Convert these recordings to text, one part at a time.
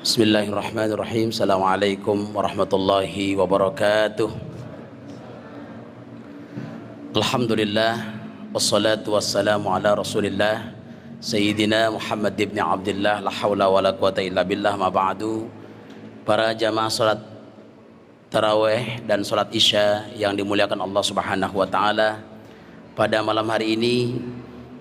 Bismillahirrahmanirrahim. Assalamualaikum warahmatullahi wabarakatuh. Alhamdulillah, wassalatu wassalamu ala rasulillah Sayyidina Muhammad ibn Abdullah, la hawla wa la quwata illa billah, ma ba'du. Para jamaah salat tarawih dan salat isya yang dimuliakan Allah subhanahu wa ta'ala, pada malam hari ini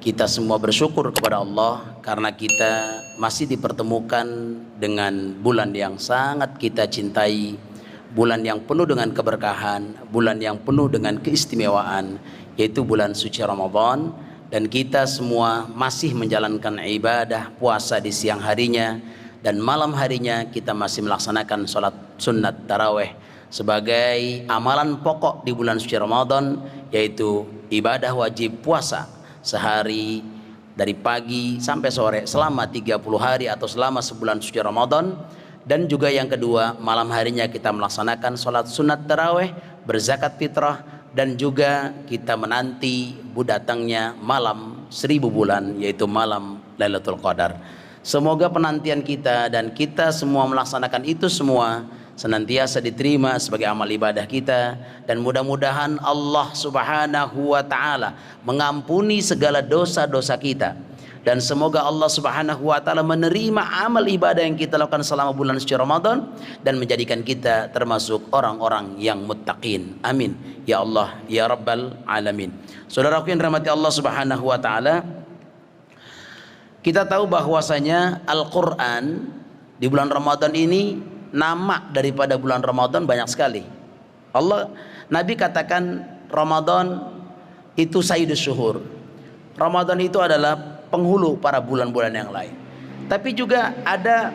kita semua bersyukur kepada Allah karena kita masih dipertemukan dengan bulan yang sangat kita cintai, bulan yang penuh dengan keberkahan, bulan yang penuh dengan keistimewaan, yaitu bulan suci Ramadan. Dan kita semua masih menjalankan ibadah puasa di siang harinya, dan malam harinya kita masih melaksanakan sholat sunnat taraweh sebagai amalan pokok di bulan suci Ramadan, yaitu ibadah wajib puasa sehari dari pagi sampai sore selama 30 hari atau selama sebulan suci Ramadan. Dan juga yang kedua, malam harinya kita melaksanakan sholat sunat taraweh, berzakat fitrah, dan juga kita menanti datangnya malam 1000 bulan, yaitu malam Lailatul Qadar. Semoga penantian kita dan kita semua melaksanakan itu semua senantiasa diterima sebagai amal ibadah kita, dan mudah-mudahan Allah subhanahu wa ta'ala mengampuni segala dosa-dosa kita, dan semoga Allah subhanahu wa ta'ala menerima amal ibadah yang kita lakukan selama bulan suci Ramadan dan menjadikan kita termasuk orang-orang yang muttaqin. Amin ya Allah ya rabbal alamin. Saudaraku yang dirahmati Allah subhanahu wa ta'ala, kita tahu bahwasanya Al-Quran di bulan Ramadan ini, nama daripada bulan Ramadan banyak sekali. Nabi katakan Ramadan itu sayyidus syuhur. Ramadan itu adalah penghulu para bulan-bulan yang lain. Tapi juga ada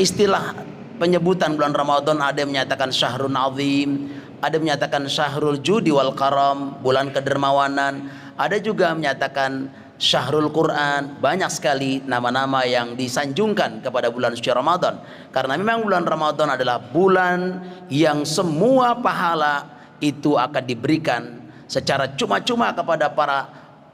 istilah penyebutan bulan Ramadan, ada yang menyatakan syahrun azim, ada yang menyatakan syahrul judi wal karam, bulan kedermawanan, ada juga menyatakan Syahrul Quran. Banyak sekali nama-nama yang disanjungkan kepada bulan suci Ramadan, karena memang bulan Ramadan adalah bulan yang semua pahala itu akan diberikan secara cuma-cuma kepada para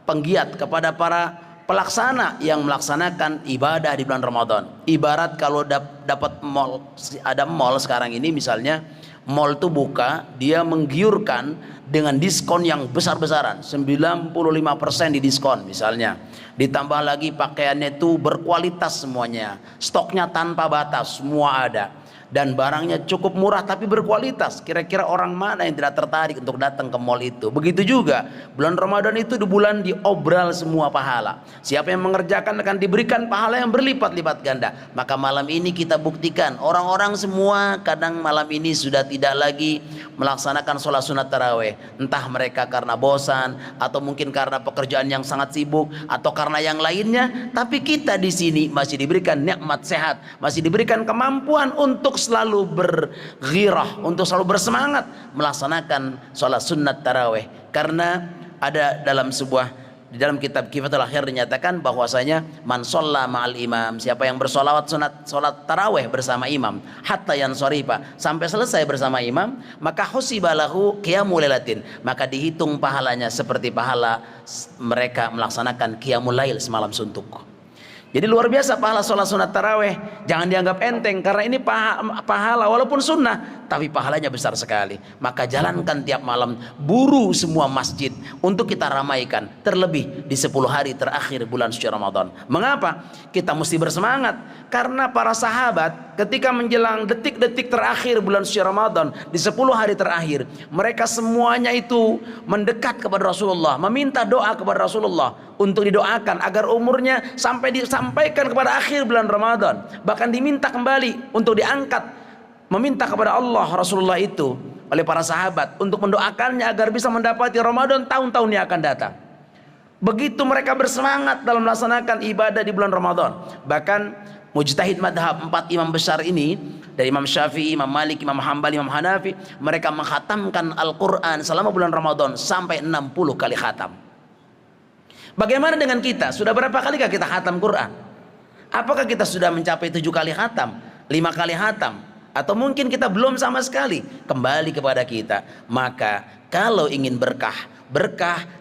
penggiat, kepada para pelaksana yang melaksanakan ibadah di bulan Ramadan. Ibarat kalau dapat mall, ada mall sekarang ini misalnya, mall itu buka, dia menggiurkan dengan diskon yang besar-besaran, 95% di diskon misalnya. Ditambah lagi pakaiannya itu berkualitas semuanya, stoknya tanpa batas, semua ada, dan barangnya cukup murah tapi berkualitas. Kira-kira orang mana yang tidak tertarik untuk datang ke mall itu? Begitu juga bulan Ramadan itu di bulan diobral semua pahala. Siapa yang mengerjakan akan diberikan pahala yang berlipat-lipat ganda. Maka malam ini kita buktikan, orang-orang semua kadang malam ini sudah tidak lagi melaksanakan sholat sunat taraweh, entah mereka karena bosan, atau mungkin karena pekerjaan yang sangat sibuk, atau karena yang lainnya. Tapi kita di sini masih diberikan nikmat sehat, masih diberikan kemampuan untuk selalu berghirah, untuk selalu bersemangat melaksanakan sholat sunnat taraweh. Karena ada di dalam kitab Kifatul Akhir dinyatakan bahwasanya man sholla ma'al imam, siapa yang bersolawat sholat taraweh bersama imam, hatta yansorifa, sampai selesai bersama imam, maka husibalahu qiyamul lailatin, maka dihitung pahalanya seperti pahala mereka melaksanakan qiyamul lail semalam suntuk. Jadi luar biasa pahala sholat sunat taraweh. Jangan dianggap enteng, karena ini pahala walaupun sunnah, tapi pahalanya besar sekali. Maka jalankan tiap malam, buru semua masjid untuk kita ramaikan, terlebih di 10 hari terakhir bulan suci Ramadan. Mengapa? Kita mesti bersemangat, karena para sahabat ketika menjelang detik-detik terakhir bulan suci Ramadan, di 10 hari terakhir, mereka semuanya itu mendekat kepada Rasulullah, meminta doa kepada Rasulullah untuk didoakan agar umurnya sampaikan kepada akhir bulan Ramadan. Bahkan diminta kembali untuk diangkat, meminta kepada Allah Rasulullah itu oleh para sahabat untuk mendoakannya agar bisa mendapati Ramadan tahun-tahun yang akan datang. Begitu mereka bersemangat dalam melaksanakan ibadah di bulan Ramadan. Bahkan mujtahid madhab 4 imam besar ini, dari Imam Syafi'i, Imam Malik, Imam Hambali, Imam Hanafi, mereka menghatamkan Al-Quran selama bulan Ramadan sampai 60 kali khatam. Bagaimana dengan kita? Sudah berapa kalikah kita khatam Quran? Apakah kita sudah mencapai 7 kali khatam, 5 kali khatam, atau mungkin kita belum sama sekali? Kembali kepada kita. Maka kalau ingin berkah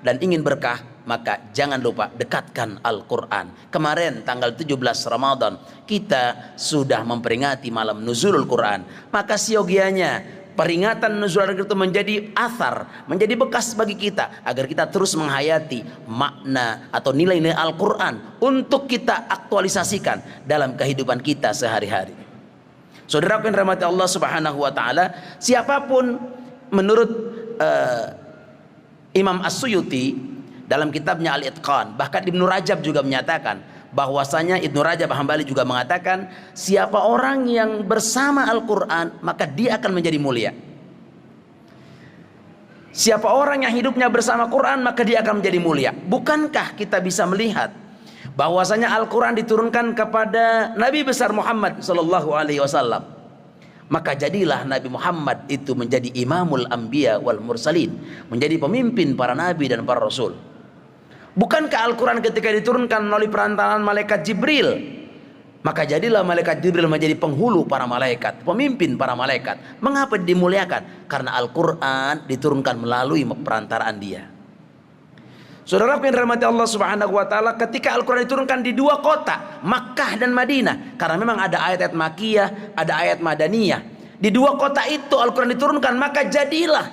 dan ingin berkah, maka jangan lupa dekatkan Al-Quran. Kemarin tanggal 17 Ramadan kita sudah memperingati malam nuzulul Quran, maka siogianya peringatan nuzul Al-Quran itu menjadi athar, menjadi bekas bagi kita agar kita terus menghayati makna atau nilai-nilai Al-Quran untuk kita aktualisasikan dalam kehidupan kita sehari-hari. Saudara yang dirahmati Allah Subhanahu wa taala, siapapun menurut Imam As-Suyuti dalam kitabnya Al-Itqan, bahkan Ibnu Rajab juga menyatakan bahwasanya, Ibnu Rajab Hambali juga mengatakan, siapa orang yang bersama Al-Quran maka dia akan menjadi mulia. Siapa orang yang hidupnya bersama Quran maka dia akan menjadi mulia. Bukankah kita bisa melihat bahwasanya Al-Quran diturunkan kepada Nabi besar Muhammad sallallahu alaihi wasallam, maka jadilah Nabi Muhammad itu menjadi imamul anbiya wal mursalin, menjadi pemimpin para nabi dan para rasul. Bukankah Al-Quran ketika diturunkan melalui perantaraan malaikat Jibril, maka jadilah malaikat Jibril menjadi penghulu para malaikat, pemimpin para malaikat. Mengapa dimuliakan? Karena Al-Quran diturunkan melalui perantaraan dia. Saudara yang dirahmati Allah Subhanahu wa taala, ketika Al-Quran diturunkan di dua kota, Makkah dan Madinah, karena memang ada ayat-ayat Makkiyah, ada ayat Madaniyah. Di dua kota itu Al-Quran diturunkan, maka jadilah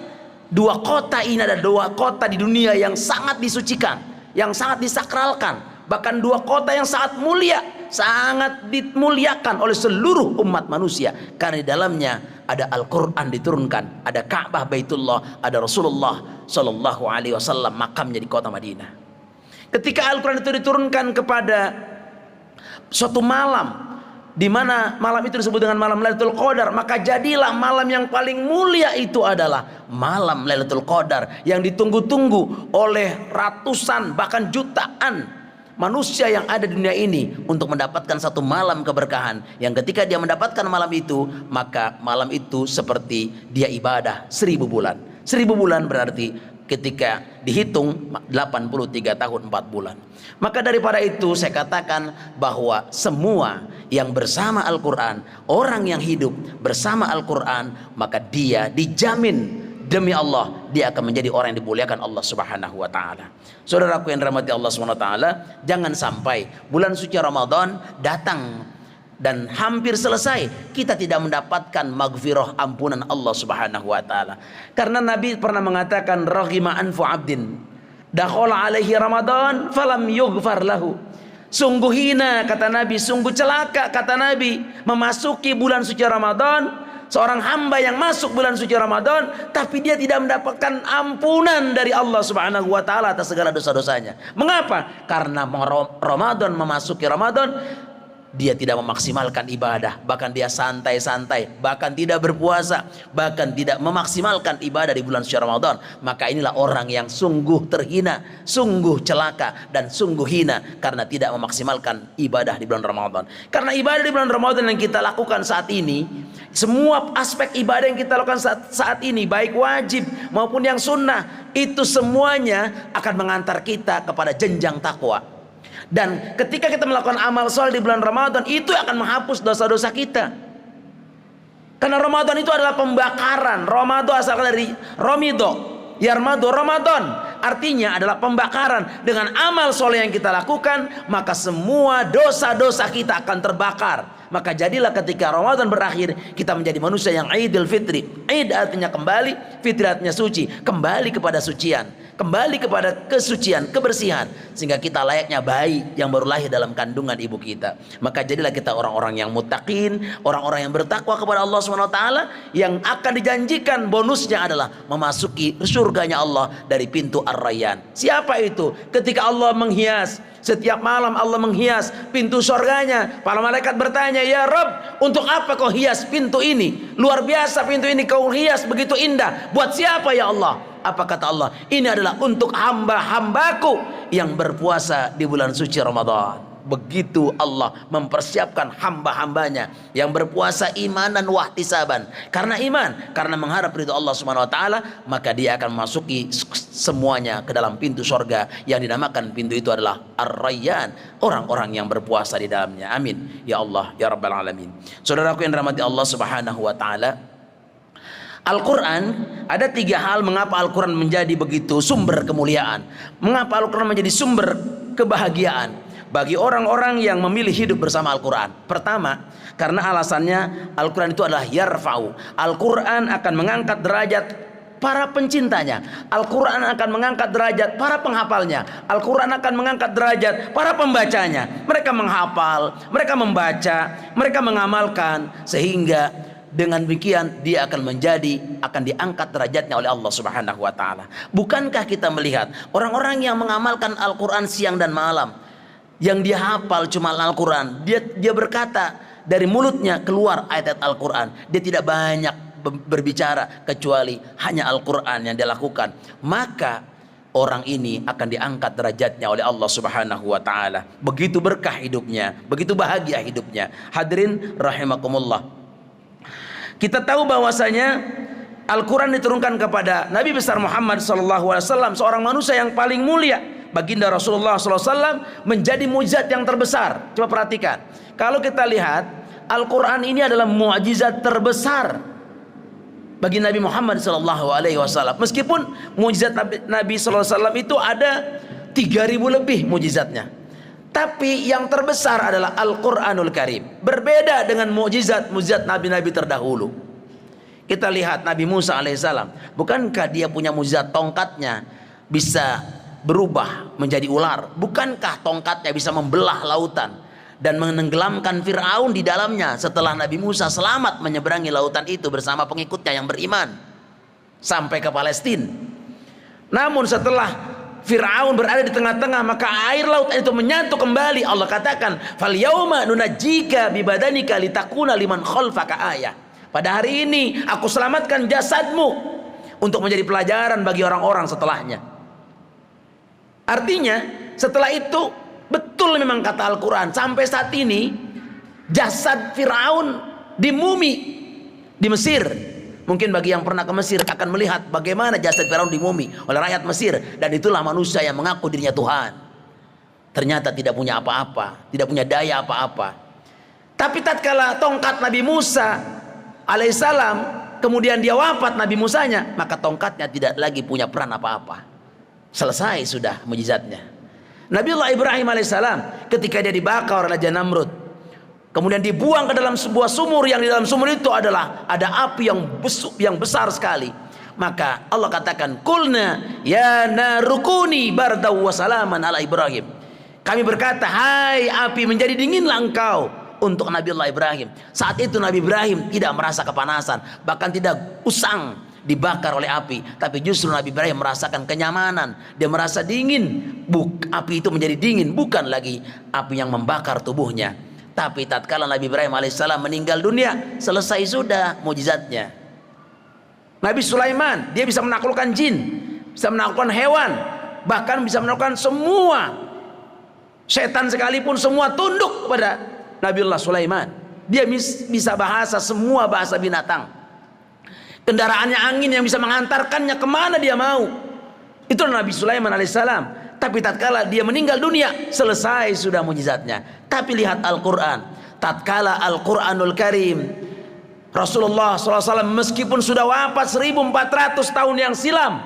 dua kota ini ada dua kota di dunia yang sangat disucikan, yang sangat disakralkan, bahkan dua kota yang sangat mulia, sangat dimuliakan oleh seluruh umat manusia, karena di dalamnya ada Al-Quran diturunkan, ada Ka'bah Baitullah, ada Rasulullah Sallallahu Alaihi Wasallam makamnya di kota Madinah. Ketika Al-Quran itu diturunkan kepada suatu malam, di mana malam itu disebut dengan malam Lailatul Qadar, maka jadilah malam yang paling mulia itu adalah malam Lailatul Qadar, yang ditunggu-tunggu oleh ratusan bahkan jutaan manusia yang ada di dunia ini untuk mendapatkan satu malam keberkahan, yang ketika dia mendapatkan malam itu, maka malam itu seperti dia ibadah 1000 bulan. 1000 bulan berarti ketika dihitung 83 tahun 4 bulan. Maka daripada itu saya katakan bahwa semua yang bersama Al-Quran, orang yang hidup bersama Al-Quran, maka dia dijamin demi Allah dia akan menjadi orang yang dimuliakan Allah Subhanahu wa taala. Saudaraku yang dirahmati Allah Subhanahu wa taala, jangan sampai bulan suci Ramadan datang dan hampir selesai kita tidak mendapatkan maghfirah, ampunan Allah Subhanahu wa taala. Karena Nabi pernah mengatakan, raghima anfu abdin dakhala alaihi Ramadan falam yughfar lahu. Sungguh hina kata Nabi, sungguh celaka kata Nabi, memasuki bulan suci Ramadan, seorang hamba yang masuk bulan suci Ramadan tapi dia tidak mendapatkan ampunan dari Allah Subhanahu wa taala atas segala dosa-dosanya. Mengapa? Karena Ramadan, memasuki Ramadan dia tidak memaksimalkan ibadah, bahkan dia santai-santai, bahkan tidak berpuasa, bahkan tidak memaksimalkan ibadah di bulan suci Ramadan. Maka inilah orang yang sungguh terhina, sungguh celaka, dan sungguh hina karena tidak memaksimalkan ibadah di bulan Ramadan. Karena ibadah di bulan Ramadan yang kita lakukan saat ini, semua aspek ibadah yang kita lakukan saat ini, baik wajib maupun yang sunnah, itu semuanya akan mengantar kita kepada jenjang takwa. Dan ketika kita melakukan amal soleh di bulan Ramadan, itu akan menghapus dosa-dosa kita. Karena Ramadan itu adalah pembakaran. Ramadan asalkan dari Romido, Yarmado, Ramadan, artinya adalah pembakaran. Dengan amal soleh yang kita lakukan, maka semua dosa-dosa kita akan terbakar. Maka jadilah ketika Ramadan berakhir, kita menjadi manusia yang Idul Fitri. Id artinya kembali, fitri artinya suci, kembali kepada sucian, kembali kepada kesucian, kebersihan, sehingga kita layaknya bayi yang baru lahir dalam kandungan ibu kita. Maka jadilah kita orang-orang yang muttaqin, orang-orang yang bertakwa kepada Allah SWT, yang akan dijanjikan bonusnya adalah memasuki surganya Allah dari pintu Ar-Rayyan. Siapa itu? Ketika Allah menghias, setiap malam Allah menghias pintu surganya, para malaikat bertanya, ya Rabb, untuk apa kau hias pintu ini? Luar biasa pintu ini kau hias begitu indah. Buat siapa ya Allah? Apa kata Allah? Ini adalah untuk hamba-hambaku yang berpuasa di bulan suci Ramadan. Begitu Allah mempersiapkan hamba-hambanya yang berpuasa imanan wahtisaban, karena iman, karena mengharap ridho Allah Subhanahu wa taala, maka dia akan memasuki semuanya ke dalam pintu surga yang dinamakan pintu itu adalah Ar-Rayyan, orang-orang yang berpuasa di dalamnya. Amin ya Allah ya rabbal alamin. Saudaraku yang dirahmati Allah Subhanahu wa taala, Al-Quran, ada 3 hal mengapa Al-Quran menjadi begitu sumber kemuliaan, mengapa Al-Quran menjadi sumber kebahagiaan bagi orang-orang yang memilih hidup bersama Al-Quran. Pertama, karena alasannya Al-Quran itu adalah yarfa'u. Al-Quran akan mengangkat derajat para pencintanya. Al-Quran akan mengangkat derajat para penghafalnya. Al-Quran akan mengangkat derajat para pembacanya. Mereka menghafal, mereka membaca, mereka mengamalkan, sehingga dengan demikian dia akan diangkat derajatnya oleh Allah Subhanahu wa taala. Bukankah kita melihat orang-orang yang mengamalkan Al-Quran siang dan malam, yang dia hafal cuma Al-Quran, dia berkata dari mulutnya keluar ayat Al-Quran, dia tidak banyak berbicara kecuali hanya Al-Quran yang dia lakukan, maka orang ini akan diangkat derajatnya oleh Allah Subhanahu wa taala. Begitu berkah hidupnya, begitu bahagia hidupnya. Hadirin rahimakumullah. Kita tahu bahwasanya Al-Quran diturunkan kepada Nabi besar Muhammad SAW, seorang manusia yang paling mulia. Baginda Rasulullah SAW menjadi mukjizat yang terbesar. Coba perhatikan, kalau kita lihat Al-Quran ini adalah mukjizat terbesar bagi Nabi Muhammad SAW. Meskipun mukjizat Nabi SAW itu ada 3.000 lebih mukjizatnya, tapi yang terbesar adalah Al-Quranul Karim. Berbeda dengan mukjizat Nabi-Nabi terdahulu. Kita lihat Nabi Musa alaihissalam, bukankah dia punya mukjizat tongkatnya bisa berubah menjadi ular? Bukankah tongkatnya bisa membelah lautan dan menenggelamkan Fir'aun di dalamnya, setelah Nabi Musa selamat menyeberangi lautan itu bersama pengikutnya yang beriman sampai ke Palestina? Namun setelah Fir'aun berada di tengah-tengah, maka air laut itu menyatu kembali. Allah katakan, "Fal yauma nunajjika bi badanika litakuna liman khalfaka ayah." Pada hari ini aku selamatkan jasadmu untuk menjadi pelajaran bagi orang-orang setelahnya. Artinya setelah itu betul memang kata Al-Quran, sampai saat ini jasad Fir'aun di mumi di Mesir. Mungkin bagi yang pernah ke Mesir akan melihat bagaimana jasad Firaun dimumi oleh rakyat Mesir, dan itulah manusia yang mengaku dirinya Tuhan. Ternyata tidak punya apa-apa, tidak punya daya apa-apa. Tapi tatkala tongkat Nabi Musa alaihissalam kemudian dia wafat, Nabi Musanya, maka tongkatnya tidak lagi punya peran apa-apa. Selesai sudah mujizatnya. Nabiullah Ibrahim alaihissalam ketika dia dibakar oleh Raja Namrud, kemudian dibuang ke dalam sebuah sumur, yang di dalam sumur itu adalah ada api yang besar sekali. Maka Allah katakan, "Qulna ya narukuni bardaw wa salaman ala Ibrahim." Kami berkata, "Hai api, menjadi dinginlah engkau untuk Nabiullah Ibrahim." Saat itu Nabi Ibrahim tidak merasa kepanasan, bahkan tidak usang dibakar oleh api, tapi justru Nabi Ibrahim merasakan kenyamanan. Dia merasa dingin. Api itu menjadi dingin, bukan lagi api yang membakar tubuhnya. Tapi tatkala Nabi Ibrahim alaihissalam meninggal dunia, selesai sudah mujizatnya. Nabi Sulaiman, dia bisa menaklukkan jin, bisa menaklukkan hewan, bahkan bisa menaklukkan semua setan sekalipun, semua tunduk kepada Nabiullah Sulaiman. Dia bisa bahasa semua bahasa binatang. Kendaraannya angin yang bisa mengantarkannya kemana dia mau. Itu Nabi Sulaiman alaihissalam. Tapi tatkala dia meninggal dunia, selesai sudah mujizatnya. Tapi lihat Al-Quran, tatkala Al-Quranul Karim, Rasulullah SAW meskipun sudah wafat 1400 tahun yang silam,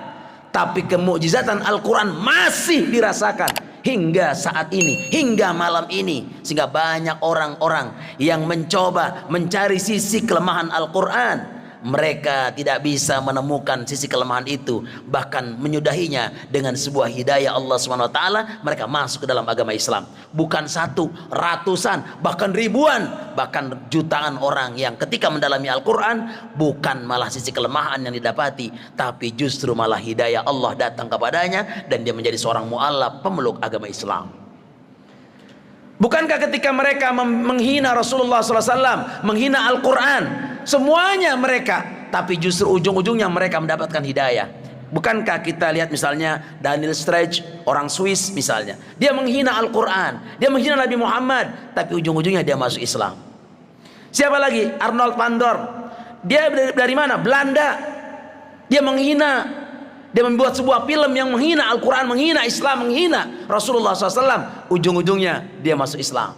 tapi kemukjizatan Al-Quran masih dirasakan hingga saat ini, hingga malam ini. Sehingga banyak orang-orang yang mencoba mencari sisi kelemahan Al-Quran, mereka tidak bisa menemukan sisi kelemahan itu, bahkan menyudahinya dengan sebuah hidayah Allah SWT. Mereka masuk ke dalam agama Islam. Bukan satu, ratusan, bahkan ribuan, bahkan jutaan orang yang ketika mendalami Al-Quran, bukan malah sisi kelemahan yang didapati, tapi justru malah hidayah Allah datang kepadanya, dan dia menjadi seorang mu'allaf, pemeluk agama Islam. Bukankah ketika mereka menghina Rasulullah SAW, menghina Al-Quran, semuanya mereka, tapi justru ujung-ujungnya mereka mendapatkan hidayah? Bukankah kita lihat misalnya Daniel Stretch, orang Swiss misalnya, dia menghina Al-Quran, dia menghina Nabi Muhammad, tapi ujung-ujungnya dia masuk Islam. Siapa lagi? Arnold van Dorn, dia dari mana? Belanda. Dia menghina, dia membuat sebuah film yang menghina Al-Quran, menghina Islam, menghina Rasulullah SAW. Ujung-ujungnya dia masuk Islam.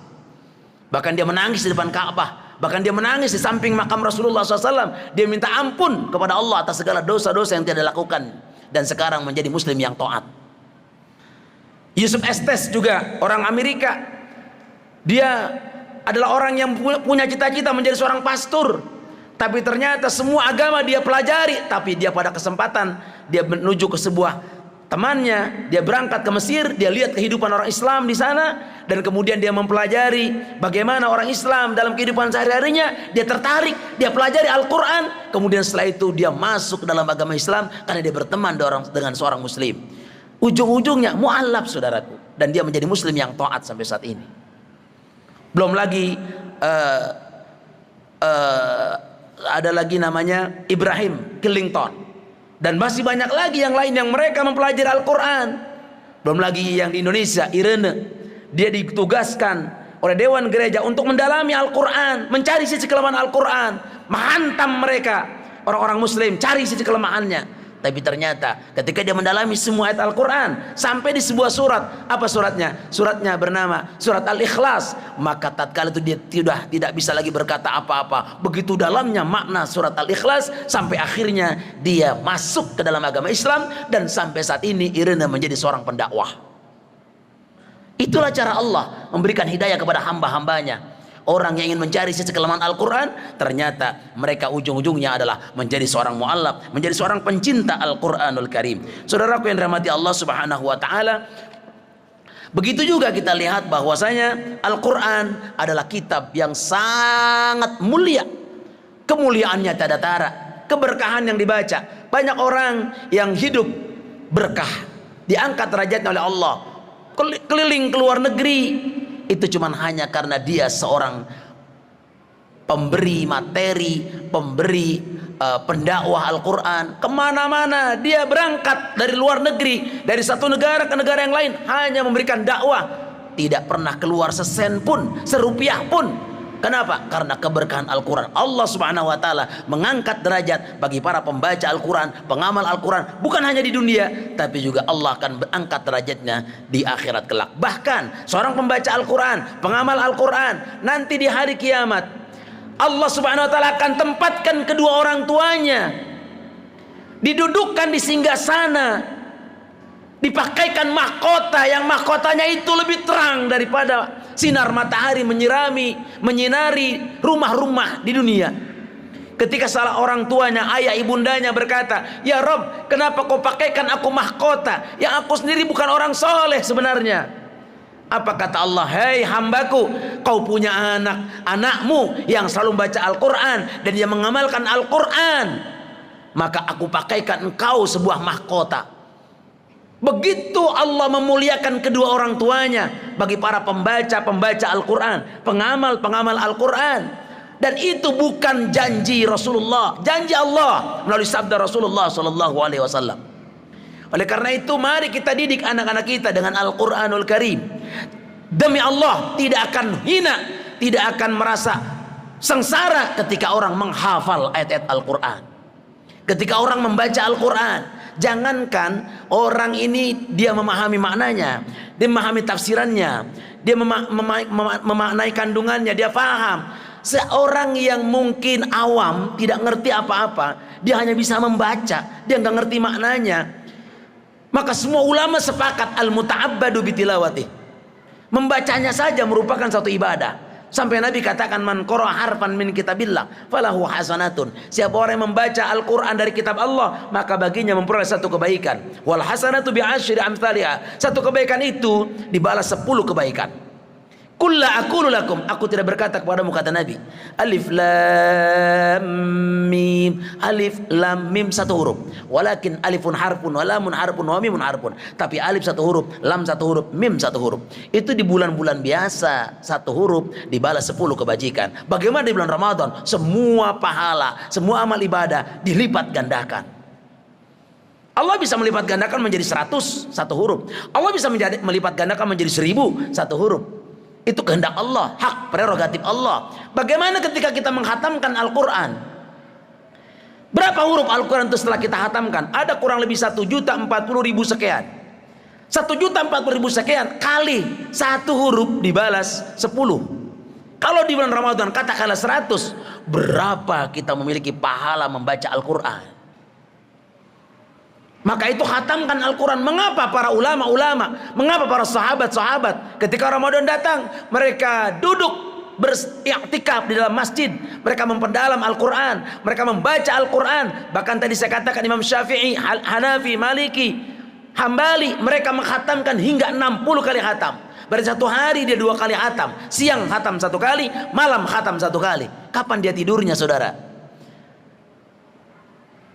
Bahkan dia menangis di depan Ka'bah, Bahkan dia menangis di samping makam Rasulullah SAW. Dia minta ampun kepada Allah atas segala dosa-dosa yang tidak dilakukan. Dan sekarang menjadi muslim yang taat. Yusuf Estes juga orang Amerika. Dia adalah orang yang punya cita-cita menjadi seorang pastor. Tapi ternyata semua agama dia pelajari. Tapi dia pada kesempatan dia menuju ke sebuah temannya, dia berangkat ke Mesir, dia lihat kehidupan orang Islam di sana, dan kemudian dia mempelajari bagaimana orang Islam dalam kehidupan sehari-harinya. Dia tertarik, dia pelajari Al-Quran. Kemudian setelah itu dia masuk ke dalam agama Islam karena dia berteman dengan seorang muslim. Ujung-ujungnya mu'allaf, saudaraku, dan dia menjadi muslim yang taat sampai saat ini. Belum lagi ada lagi namanya Ibrahim Killington. Dan masih banyak lagi yang lain yang mereka mempelajari Al-Quran. Belum lagi yang di Indonesia, Irene. Dia ditugaskan oleh Dewan Gereja untuk mendalami Al-Quran, mencari sisi kelemahan Al-Quran, menghantam mereka, orang-orang muslim, cari sisi kelemahannya. Tapi ternyata ketika dia mendalami semua ayat Al-Quran, sampai di sebuah surat. Apa suratnya? Suratnya bernama Surat Al-Ikhlas. Maka tatkala itu dia tidak bisa lagi berkata apa-apa. Begitu dalamnya makna Surat Al-Ikhlas, sampai akhirnya dia masuk ke dalam agama Islam. Dan sampai saat ini Irene menjadi seorang pendakwah. Itulah cara Allah memberikan hidayah kepada hamba-hambanya. Orang yang ingin mencari sisi kelemahan Al-Quran, ternyata mereka ujung-ujungnya adalah menjadi seorang mu'allaf, menjadi seorang pencinta Al-Quranul Karim. Saudaraku yang dirahmati Allah Subhanahu wa Ta'ala, begitu juga kita lihat bahwasanya Al-Quran adalah kitab yang sangat mulia. Kemuliaannya tiada tara, keberkahan yang dibaca. Banyak orang yang hidup berkah, diangkat derajatnya oleh Allah, keliling ke luar negeri. Itu cuma hanya karena dia seorang pemberi materi, pemberi pendakwah Al-Quran. Kemana-mana dia berangkat dari luar negeri, dari satu negara ke negara yang lain, hanya memberikan dakwah. Tidak pernah keluar sesen pun, serupiah pun. Kenapa? Karena keberkahan Al-Quran. Allah Subhanahu wa Ta'ala mengangkat derajat bagi para pembaca Al-Quran, pengamal Al-Quran, bukan hanya di dunia, tapi juga Allah akan berangkat derajatnya di akhirat kelak. Bahkan seorang pembaca Al-Quran, pengamal Al-Quran, nanti di hari kiamat Allah Subhanahu wa Ta'ala akan tempatkan kedua orang tuanya, didudukkan di singgasana, dipakaikan mahkota yang mahkotanya itu lebih terang daripada sinar matahari menyinari rumah-rumah di dunia. Ketika salah orang tuanya, ayah ibundanya berkata, "Ya Rob, kenapa kau pakaikan aku mahkota yang aku sendiri bukan orang soleh sebenarnya?" Apa kata Allah? "Hei hambaku, kau punya anakmu yang selalu membaca Al-Quran dan dia mengamalkan Al-Quran, maka aku pakaikan engkau sebuah mahkota." Begitu Allah memuliakan kedua orang tuanya bagi para pembaca Al-Quran, pengamal Al-Quran. Dan itu bukan janji Rasulullah, janji Allah melalui sabda Rasulullah SAW. Oleh karena itu mari kita didik anak-anak kita dengan Al-Quranul Karim. Demi Allah tidak akan hina, tidak akan merasa sengsara ketika orang menghafal ayat-ayat Al-Quran, ketika orang membaca Al-Quran. Jangankan orang ini dia memahami maknanya, dia memahami tafsirannya, dia memaknai kandungannya, dia paham. Seorang yang mungkin awam, tidak ngerti apa-apa, dia hanya bisa membaca, dia nggak ngerti maknanya. Maka semua ulama sepakat al-muta'abbadu bitilawati, membacanya saja merupakan satu ibadah. Sampai Nabi katakan, "Man qara'a harfan min kitabillah falahu hasanatun." Siapa orang yang membaca Al-Quran dari kitab Allah, maka baginya memperoleh satu kebaikan. Wal hasanatu bi'asyri amthaliha. Satu kebaikan itu dibalas 10 kebaikan. Qul la aqulu lakum, aku tidak berkata kepadamu, kata Nabi, alif lam mim. Alif lam mim satu huruf, walakin alifun harfun wa lamun harfun wa mimun harfun. Tapi alif satu huruf, lam satu huruf, mim satu huruf. Itu di bulan-bulan biasa satu huruf dibalas 10 kebajikan. Bagaimana di bulan Ramadan? Semua pahala, semua amal ibadah dilipat gandakan. Allah bisa melipat gandakan menjadi 100 satu huruf. Allah bisa melipat gandakan menjadi 1000 satu huruf. Itu kehendak Allah, hak prerogatif Allah. Bagaimana ketika kita menghatamkan Al-Quran? Berapa huruf Al-Quran itu setelah kita hatamkan? Ada kurang lebih 1.040.000 sekian. 1.040.000 sekian kali satu huruf dibalas 10. Kalau di bulan Ramadan katakanlah 100, berapa kita memiliki pahala membaca Al-Quran? Maka itu khatamkan Al-Quran. Mengapa para ulama-ulama, mengapa para sahabat-sahabat ketika Ramadan datang, mereka duduk beriktikaf di dalam masjid, mereka memperdalam Al-Quran, mereka membaca Al-Quran. Bahkan tadi saya katakan Imam Syafi'i, Hanafi, Maliki, Hambali, mereka menghatamkan hingga 60 kali khatam. Pada satu hari dia 2 kali khatam, siang khatam 1 kali, malam khatam 1 kali. Kapan dia tidurnya, saudara?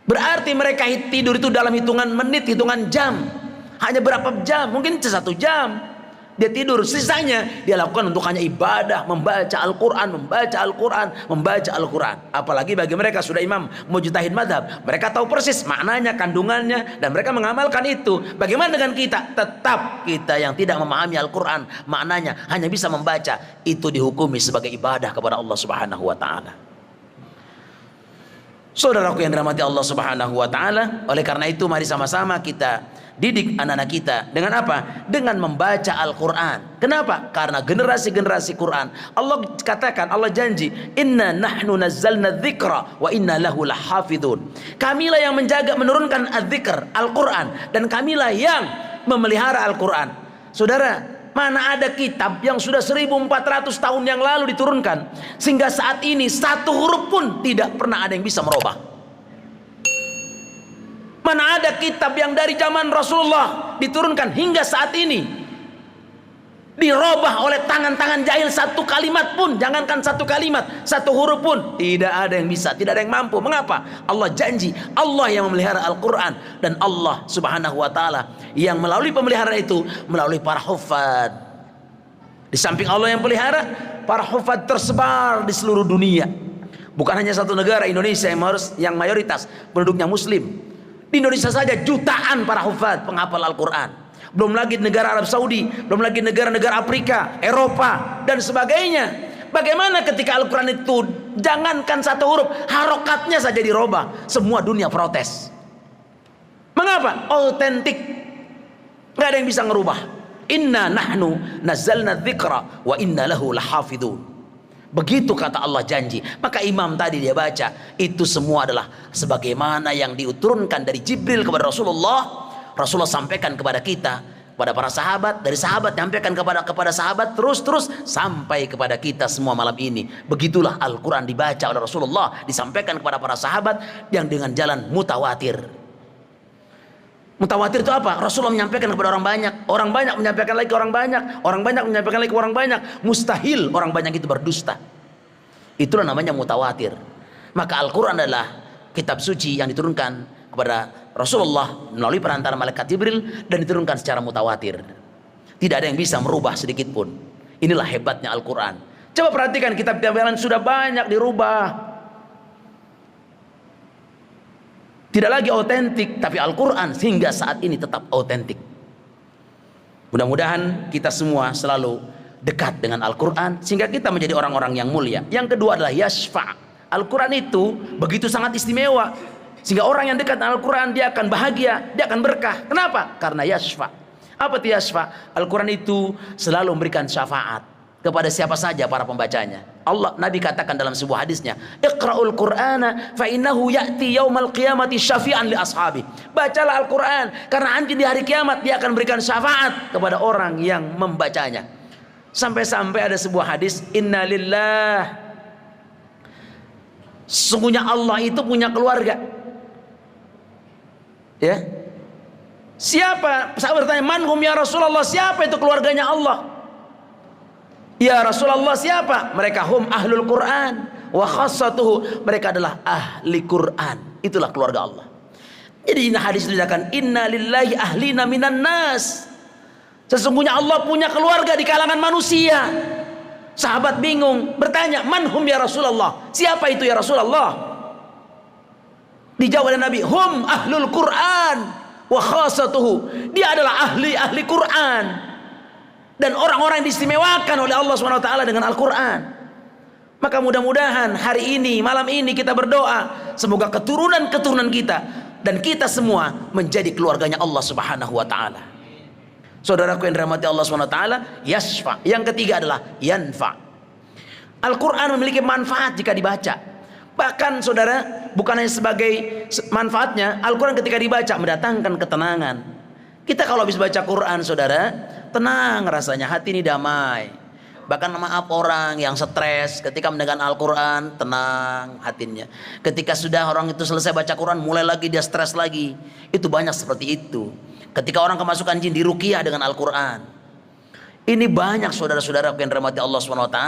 Berarti mereka tidur itu dalam hitungan menit, hitungan jam. Hanya berapa jam? Mungkin 1 jam dia tidur, sisanya dia lakukan untuk hanya ibadah, membaca Al-Quran, membaca Al-Quran, membaca Al-Quran. Apalagi bagi mereka sudah imam mujtahid madhab, mereka tahu persis maknanya, kandungannya, dan mereka mengamalkan itu. Bagaimana dengan kita? Tetap kita yang tidak memahami Al-Quran, maknanya hanya bisa membaca, itu dihukumi sebagai ibadah kepada Allah Subhanahu wa Ta'ala. Saudaraku yang dirahmati Allah Subhanahu wa Ta'ala, oleh karena itu mari sama-sama kita didik anak-anak kita dengan apa? Dengan membaca Al-Quran. Kenapa? Karena generasi-generasi Quran, Allah katakan, Allah janji, inna nahnu nazzalna dzikra wa inna lahu lahafidun. Kamilah yang menjaga, menurunkan adzikr, Al-Quran, dan kamilah yang memelihara Al-Quran. Saudara, mana ada kitab yang sudah 1400 tahun yang lalu diturunkan, sehingga saat ini 1 huruf pun tidak pernah ada yang bisa merubah. Mana ada kitab yang dari zaman Rasulullah diturunkan hingga saat ini dirubah oleh tangan-tangan jahil 1 kalimat pun, jangankan 1 kalimat, 1 huruf pun tidak ada yang bisa, tidak ada yang mampu. Mengapa? Allah janji, Allah yang memelihara Al-Quran, dan Allah Subhanahu wa Ta'ala yang melalui pemeliharaan itu melalui para hufad. Di samping Allah yang pelihara, para hufad tersebar di seluruh dunia. Bukan hanya 1 negara, Indonesia yang mayoritas penduduknya muslim. Di Indonesia saja jutaan para hufad penghafal Al-Quran. Belum lagi negara Arab Saudi, belum lagi negara-negara Afrika, Eropa, dan sebagainya. Bagaimana ketika Al-Quran itu jangankan 1 huruf, harokatnya saja dirubah, semua dunia protes. Mengapa? Autentik, nggak ada yang bisa ngerubah. Inna nahnu nazzalna dzikra wa inna lahu lahafidun. Begitu kata Allah janji. Maka imam tadi dia baca, itu semua adalah sebagaimana yang diturunkan dari Jibril kepada Rasulullah. Rasulullah sampaikan kepada kita, kepada para sahabat, dari sahabat nyampaikan kepada sahabat, terus sampai kepada kita semua malam ini. Begitulah Al-Quran dibaca oleh Rasulullah, disampaikan kepada para sahabat yang dengan jalan mutawatir. Mutawatir itu apa? Rasulullah menyampaikan kepada orang banyak menyampaikan lagi ke orang banyak, orang banyak menyampaikan lagi ke orang banyak. Mustahil orang banyak itu berdusta. Itulah namanya mutawatir. Maka Al-Quran adalah kitab suci yang diturunkan kepada Rasulullah melalui perantara malaikat Jibril dan diturunkan secara mutawatir. Tidak ada yang bisa merubah sedikit pun. Inilah hebatnya Al-Quran. Coba perhatikan, kitab-kitab yang lain sudah banyak dirubah, tidak lagi otentik, tapi Al-Quran hingga saat ini tetap otentik. Mudah-mudahan kita semua selalu dekat dengan Al-Quran sehingga kita menjadi orang-orang yang mulia. Yang kedua adalah yashfa'. Al-Quran itu begitu sangat istimewa sehingga orang yang dekat dengan Al-Quran dia akan bahagia, dia akan berkah. Kenapa? Karena yashfa'. Apa itu yashfa'? Al-Quran itu selalu memberikan syafaat kepada siapa saja para pembacanya. Nabi katakan dalam sebuah hadisnya, Iqra'ul Qur'ana fa innahu ya'ti yaumal qiyamati syafi'an li ashabi. Bacalah Al-Quran karena nanti di hari kiamat dia akan berikan syafaat kepada orang yang membacanya. Sampai-sampai ada sebuah hadis, Inna lillah, sesungguhnya Allah itu punya keluarga. Ya. Siapa? Saya bertanya, manhum ya Rasulullah, siapa itu keluarganya Allah? Ya Rasulullah, siapa? Mereka hum ahlul Quran wa khassatuhu, mereka adalah ahli Quran. Itulah keluarga Allah. Jadi ini hadis dikatakan, inna lillahi ahlina minan nas, sesungguhnya Allah punya keluarga di kalangan manusia. Sahabat bingung bertanya, manhum ya Rasulullah, siapa itu ya Rasulullah? Dijawab oleh Nabi, hum ahlul Quran wa khassatuhu, dia adalah ahli Quran dan orang-orang yang diistimewakan oleh Allah SWT dengan Al-Quran. Maka mudah-mudahan hari ini, malam ini kita berdoa, semoga keturunan-keturunan kita dan kita semua menjadi keluarganya Allah Subhanahu wa Ta'ala. Saudaraku yang dirahmati Allah Subhanahu wa Ta'ala, yashfa. Yang ketiga adalah yanfa. Al-Quran memiliki manfaat jika dibaca. Bahkan saudara, bukan hanya sebagai manfaatnya, Al-Quran ketika dibaca mendatangkan ketenangan. Kita kalau habis baca Quran saudara, tenang rasanya, hati ini damai. Bahkan maaf orang yang stres ketika mendengar Al-Quran, tenang hatinya. Ketika sudah orang itu selesai baca Quran, mulai lagi dia stres lagi. Itu banyak seperti itu. Ketika orang kemasukan jin, diruqyah dengan Al-Quran. Ini banyak saudara-saudara yang dirahmati Allah SWT.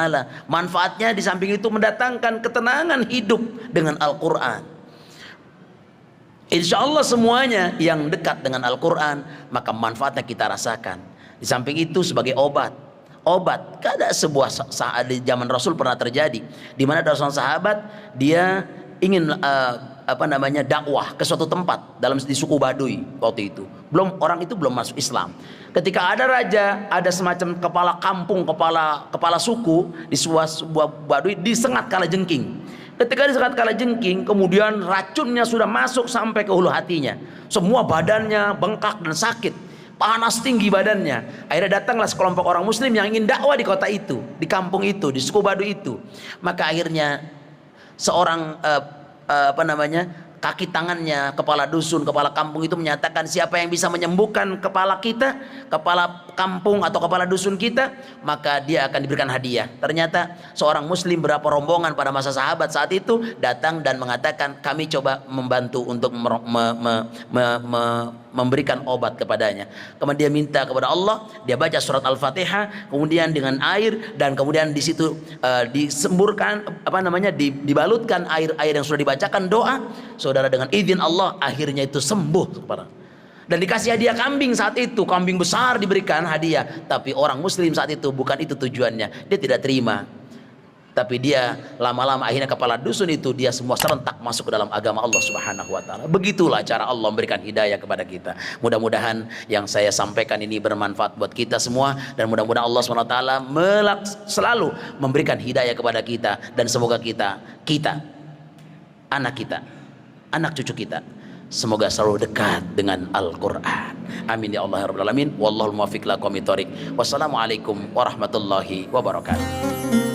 Manfaatnya di samping itu mendatangkan ketenangan hidup dengan Al-Quran. Insya Allah semuanya yang dekat dengan Al-Quran, maka manfaatnya kita rasakan. Di samping itu sebagai obat. Obat, ada sebuah saat di zaman Rasul pernah terjadi, di mana ada seorang sahabat dia ingin dakwah ke suatu tempat di suku Baduy waktu itu. Orang itu belum masuk Islam. Ketika ada raja, ada semacam kepala kampung, kepala suku di sebuah Baduy disengat kalajengking. Ketika disengat kalajengking, kemudian racunnya sudah masuk sampai ke hulu hatinya. Semua badannya bengkak dan sakit. Panas tinggi badannya. Akhirnya datanglah sekelompok orang muslim yang ingin dakwah di kota itu, di kampung itu, di suku Baduy itu. Maka akhirnya seorang kaki tangannya, kepala dusun, kepala kampung itu menyatakan, siapa yang bisa menyembuhkan kepala kita, kepala kampung atau kepala dusun kita, maka dia akan diberikan hadiah. Ternyata seorang muslim, berapa rombongan pada masa sahabat saat itu datang dan mengatakan, kami coba membantu untuk memberikan obat kepadanya. Kemudian dia minta kepada Allah, dia baca surat Al-Fatihah, kemudian dengan air, dan kemudian di situ disemburkan dibalutkan air yang sudah dibacakan doa. Saudara, dengan izin Allah akhirnya itu sembuh. Dan dikasih hadiah kambing saat itu, kambing besar diberikan hadiah. Tapi orang muslim saat itu bukan itu tujuannya, dia tidak terima. Tapi dia lama-lama akhirnya kepala dusun itu dia semua serentak masuk ke dalam agama Allah Subhanahu wa taala. Begitulah cara Allah memberikan hidayah kepada kita. Mudah-mudahan yang saya sampaikan ini bermanfaat buat kita semua, dan mudah-mudahan Allah Subhanahu wa taala selalu memberikan hidayah kepada kita, dan semoga kita, anak kita, anak cucu kita, semoga selalu dekat dengan Al-Quran. Amin ya Allah ya Rabbal Alamin. Wallahul muwaffiq ila aqwamit thoriq. Wassalamualaikum warahmatullahi wabarakatuh.